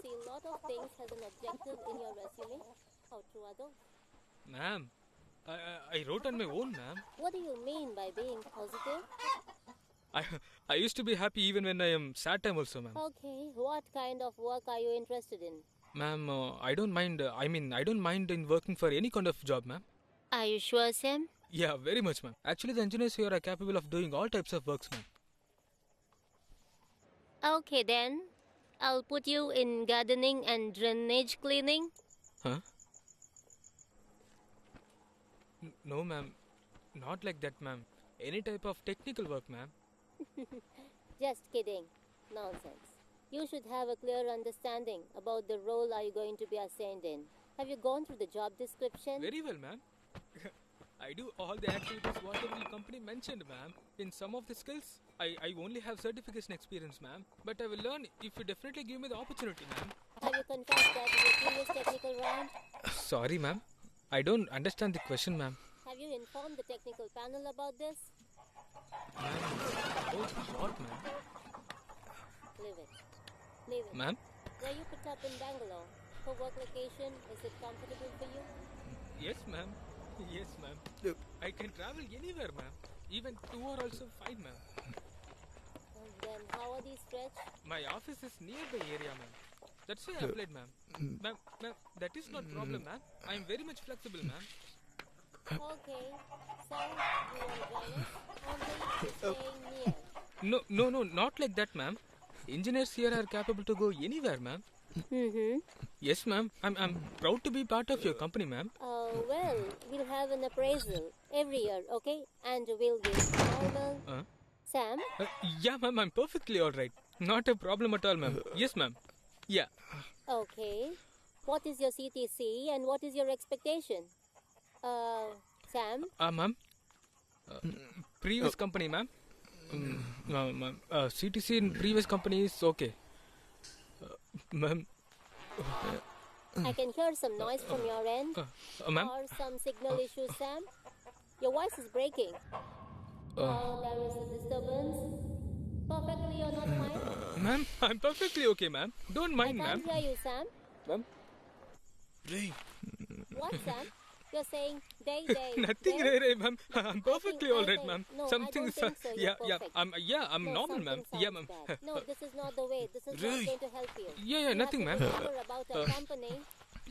see a lot of things as an objective in your resume. How true are those? Ma'am, I wrote on my own, ma'am. What do you mean by being positive? I used to be happy even when I am sad time also, ma'am. Okay, what kind of work are you interested in? Ma'am, I don't mind. I don't mind in working for any kind of job, ma'am. Are you sure, Sam? Yeah, very much, ma'am. Actually, the engineers here are capable of doing all types of works, ma'am. Okay then. I'll put you in gardening and drainage cleaning. Huh? No, ma'am. Not like that, ma'am. Any type of technical work, ma'am. Just kidding. Nonsense. You should have a clear understanding about the role are you going to be assigned in. Have you gone through the job description? Very well, ma'am. I do all the activities whatever the company mentioned, ma'am. In some of the skills, I only have certification experience, ma'am. But I will learn if you definitely give me the opportunity, ma'am. Have you confessed that in your previous technical round? Sorry, ma'am. I don't understand the question, ma'am. Have you informed the technical panel about this? Ma'am, what, ma'am? Leave it. Leave it. Ma'am? Were you put up in Bangalore? For work location, is it comfortable for you? Yes, ma'am. Yes, ma'am. I can travel anywhere, ma'am. Even 2 are also fine, ma'am. And then how are these stretched? My office is near the area, ma'am. That's why I applied, ma'am. Ma'am, that is not problem, ma'am. I am very much flexible, ma'am. Okay. Sam, you want to join us? Only staying near. No, not like that, ma'am. Engineers here are capable to go anywhere, ma'am. Mm-hmm. Yes, ma'am. I'm proud to be part of your company, ma'am. Well, we'll have an appraisal every year, okay? And we'll give normal. Sam? Yeah, ma'am. I'm perfectly all right. Not a problem at all, ma'am. Yes, ma'am. Yeah. Okay. What is your CTC and what is your expectation? Sam? Ma'am. Previous company, ma'am. Ma'am. CTC in previous company is okay. Ma'am. I can hear some noise from your end. Ma'am. Or some signal issues, Sam. Your voice is breaking. There is a disturbance. Perfectly or not fine? Ma'am, I'm perfectly okay, ma'am. Don't mind, I ma'am. can't hear you, Sam. Ma'am. What, Sam? You're saying day. Nothing, Ray, ma'am. I'm perfectly all right, ma'am. No, Something I don't is. think so. You're perfect. I'm No, normal, ma'am. something Yeah, sounds ma'am. bad. No, this is not the way. This is not going to help you. Yeah, nothing, You ma'am. have to remember about our company.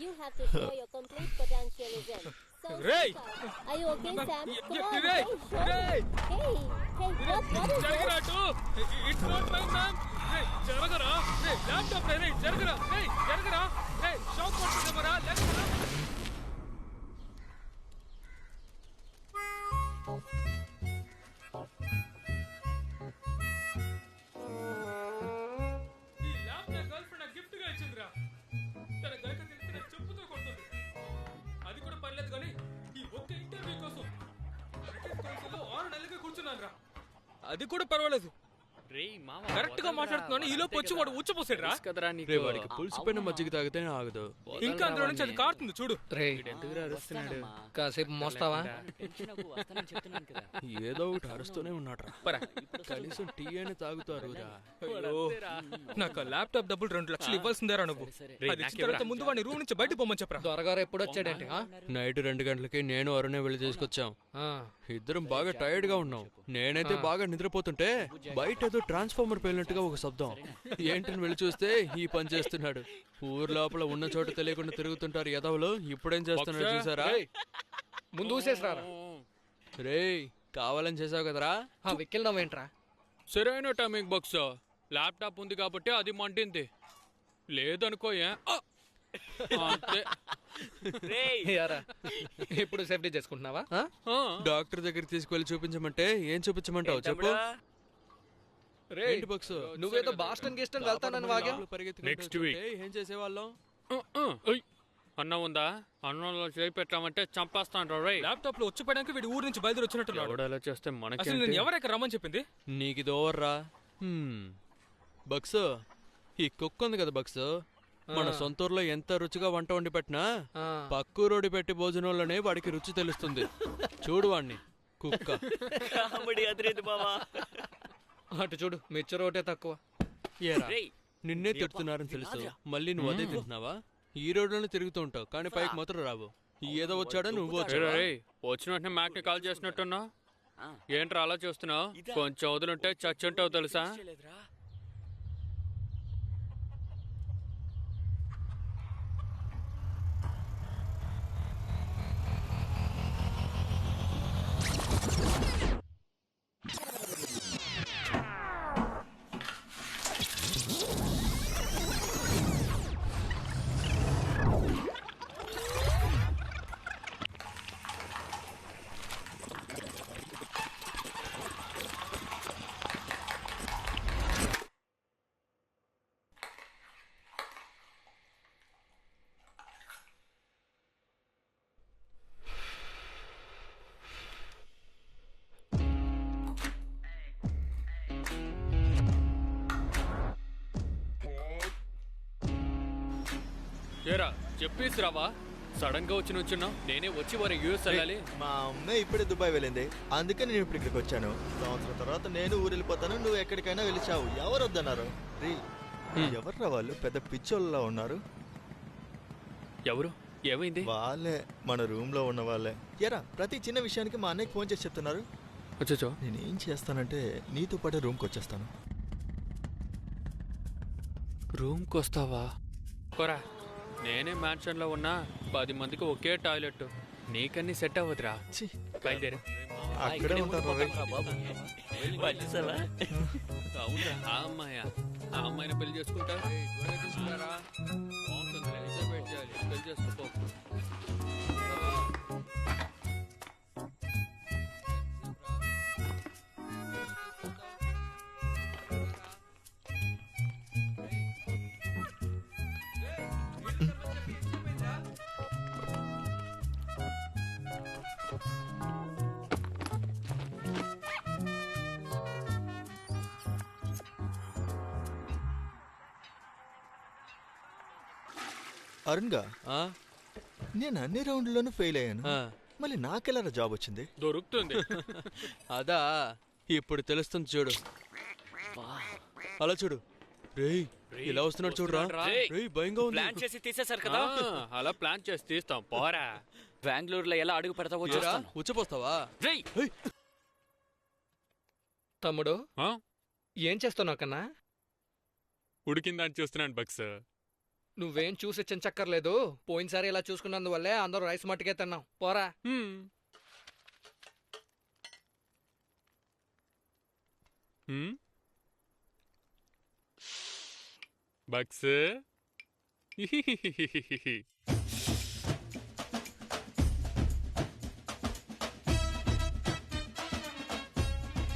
You have to show your complete potentialism. So, Ray! are you okay, Sam? Come on, Ray! show me. Ray! Hey, what is Jaragara, this? too! It's not mine, ma'am! Hey, Jaragara! Hey, laptop, Ray! Jaragara! Hey, Jaragara! Hey, shock ಕೊಡ್ತಿದ್ದೀರಾ? ఈ lap నా girlfriend నాకు gift గా ఇచ్చిందిరా. తన గైక తెలిసిన చెప్పుతో కొడుతుంది. అది కూడా పర్లేదు కానీ ఈ ఒక్క ఇంటర్వ్యూ కోసం బ్రిటిష్ కౌన్సిల్లో 6 నెలలుగా కూర్చున్నానురా. అది కూడా పర్వాలేదు. కరెక్ట్ గా మాట్లాడుతున్నాను ఈ లోపు వచ్చి వాడు ఉచ్చపోసాడు రా. వాడికి పులిసిపోయిన మజ్జిగ తాగితేనే ఆగదు. ఇంకా అందులో నుంచి అది కారుతుంది చూడు. కాసేపు మోస్తావా? ఏదో ఒకటి అరుస్తూనే ఉన్నాడు. కనీసం టీ అయినా తాగుతారు. నాకు ల్యాప్టాప్ డబ్బులు 2 లక్షలు ఇవ్వాల్సిందేరా నువ్వు. అది ఇచ్చిన తర్వాత ముందు వాడిని రూమ్ నుంచి బయట పొమ్మని చెప్పరా. దొరగారు ఎప్పుడు వచ్చాడంటే నైట్ 2 గంటలకి నేను అరుణే వెళ్ళి తీసుకొచ్చాం. ఇద్దరం బాగా టైర్డ్ గా ఉన్నాం. నేనైతే బాగా నిద్రపోతుంటే బయట ఏదో ట్రాన్స్ఫార్మర్ పేలినట్టుగా ఒక శబ్దం. ఏంటని వెళ్ళి చూస్తే ఈ పని చేస్తున్నాడు. ఊరు లోపల ఉన్న చోట తెలియకుండా తిరుగుతుంటారు ఎదవలు. ఇప్పుడేం చేస్తున్నాడు చూసారా? ముందు ఊసేసరా. రేయ్, కావాలని చేసావు కదరా. వెక్కిల్దామేంట్రా? సరైన టైమింగ్ బాక్స్. ల్యాప్టాప్ ఉంది కాబట్టి అది మంటింది. లేదనుకో ఇప్పుడు సేఫ్టీ చేసుకుంటున్నావా? డాక్టర్ దగ్గరికి తీసుకువెళ్ళి చూపించమంటే ఏం చూపించమంటావు చెప్పు. నువ్వేదో బాస్టన్ గీస్టన్ వెళ్తానని వాగా. నెక్స్ట్ వీక్ ఏం చేసేవాళ్ళం? అన్నం ఉందా? అన్నంలో చేయి పెట్టామంటే చంపేస్తాను. ల్యాప్టాప్ లో వచ్చిపోయడానికి వీడి ఊరు నుంచి బయలుదేరి వచ్చినట్టున్నాడు. ఎవడలా చేస్తే మనకి అసలు నేను ఎవరైనా రమ్మని చెప్పింది? నీకు ఇది ఓవర్రా. బక్స్, ఈ కుక్క ఉంది కదా బక్స్, మన సొంతూరులో ఎంత రుచిగా వంట వండి పెట్టినా పక్కూరోడి పెట్టి భోజనంలోనే వాడికి రుచి తెలుస్తుంది. చూడు వాడిని, కుక్క. అటు చూడు, మిచ్చర్ ఒకటే తక్కువ. ఏరా, నిన్నే తిడుతున్నారని తెలుసు మళ్ళీ నువ్వు అదే తింటున్నావా? ఈ రోడ్లోనే తిరుగుతూ ఉంటావు కానీ పైకి మాత్రం రావు. ఏదో వచ్చాడో నువ్వు వచ్చావా? వచ్చిన వెంటనే మ్యాక్ని కాల్ చేసినట్టున్నా. ఏంట్రా అలా చూస్తున్నావు? కొంచెం వదులుంటే చచ్చుంటావు తెలుసా? ఏరా చెప్పేసి రావా? సడన్ గా వచ్చి నుంచున్నావు. నేనే వచ్చి వారి యూఎస్ వెళ్ళాలి. మా అమ్మ ఇప్పుడే దుబాయ్ వెళ్ళింది, అందుకే నేను ఇప్పుడు ఇక్కడికి వచ్చాను. సంవత్సరం తర్వాత నేను ఊరు వెళ్ళిపోతాను, నువ్వు ఎక్కడికైనా వెళ్ళిచావు. ఎవరు వద్దన్నారు? రీ ఎవర్రా వాళ్ళు? పెద్ద పిచ్చోళ్ళలా ఉన్నారు. ఎవరు? ఏమైంది? వాళ్ళే మన రూమ్ లో ఉన్న వాళ్ళే. ఎరా ప్రతి చిన్న విషయానికి మా అన్నయ్యకి ఫోన్ చేసి చెప్తున్నారు. వచ్చో నేనేం చేస్తానంటే నీతో పాటు రూమ్కి వచ్చేస్తాను. రూమ్కి వస్తావా? కొరా నేనే మ్యాన్షన్ లో ఉన్నా 10 మందికి ఒకే టాయిలెట్. నీకన్నీ సెట్ అవ్వదురా. బయలుదేరు. అక్కడే ఉంటారు రే. అవునా? ఆ అమ్మాయిని పెళ్లి చేసుకుంటా. పెళ్లి చేసుకో. అరుణ్ గా ఆ? నేను అన్ని రౌండ్లోనూ ఫెయిల్ అయ్యాను, ఆ. మళ్ళీ నాకెలా జాబ్ వచ్చింది? దొరుకుతుంది. అదా ఇప్పుడు తెలుస్తుంది చూడు. అలా చూడు రేయ్, ఇలా వస్తున్నాడు చూడరా. రేయ్ భయంగా ఉంది. ప్లాన్ చేసి తీసేశారు కదా. అలా ప్లాన్ చేసి తీస్తాం. పోరా. బెంగళూరులో ఎలా అడుగు పెడతావో ఏరా, చూస్తాను. ఉచ్చపోస్తావా? రేయ్ తమ్ముడు ఆ? ఏం చేస్తున్నావు కన్నా? ఉడికిందని చూస్తున్నాను బక్స్. నువ్వేం చూసి చెంచక్కర్లేదు. పోయినసారి ఇలా చూసుకున్నందువల్లే అందరూ రైస్ మట్టుకే తిన్నాం. పోరా. బక్స్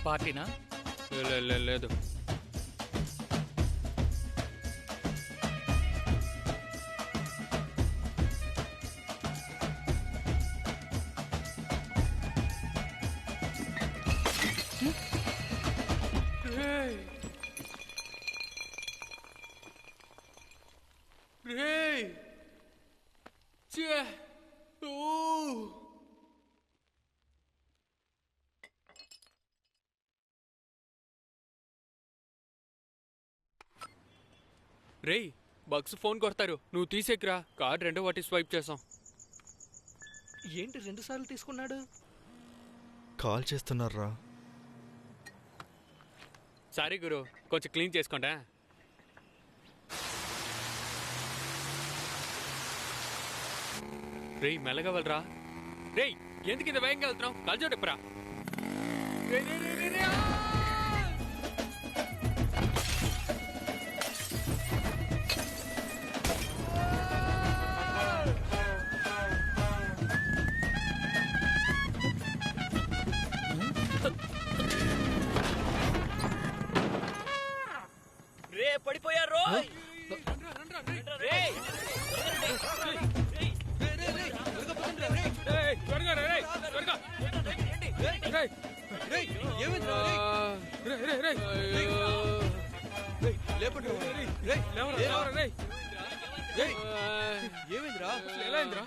పార్టీనా? లేదు. రేయ్ బక్స్ ఫోన్ కొడతారు, నువ్వు తీసేకురా. కార్డ్ 2 వాటి స్వైప్ చేసాం. ఏంటి 2 సార్లు తీసుకున్నాడు? కాల్ చేస్తున్నారా? సారీ గురు, కొంచెం క్లీన్ చేసుకోండా. రేయ్ మెల్లగా వెళ్ళరా. రేయ్ ఎందుకు ఇంత వేగంగా వెళ్తున్నావు? కలజోడు ఎప్పురా. రే పడిపోయారు. ఏమైందిరా?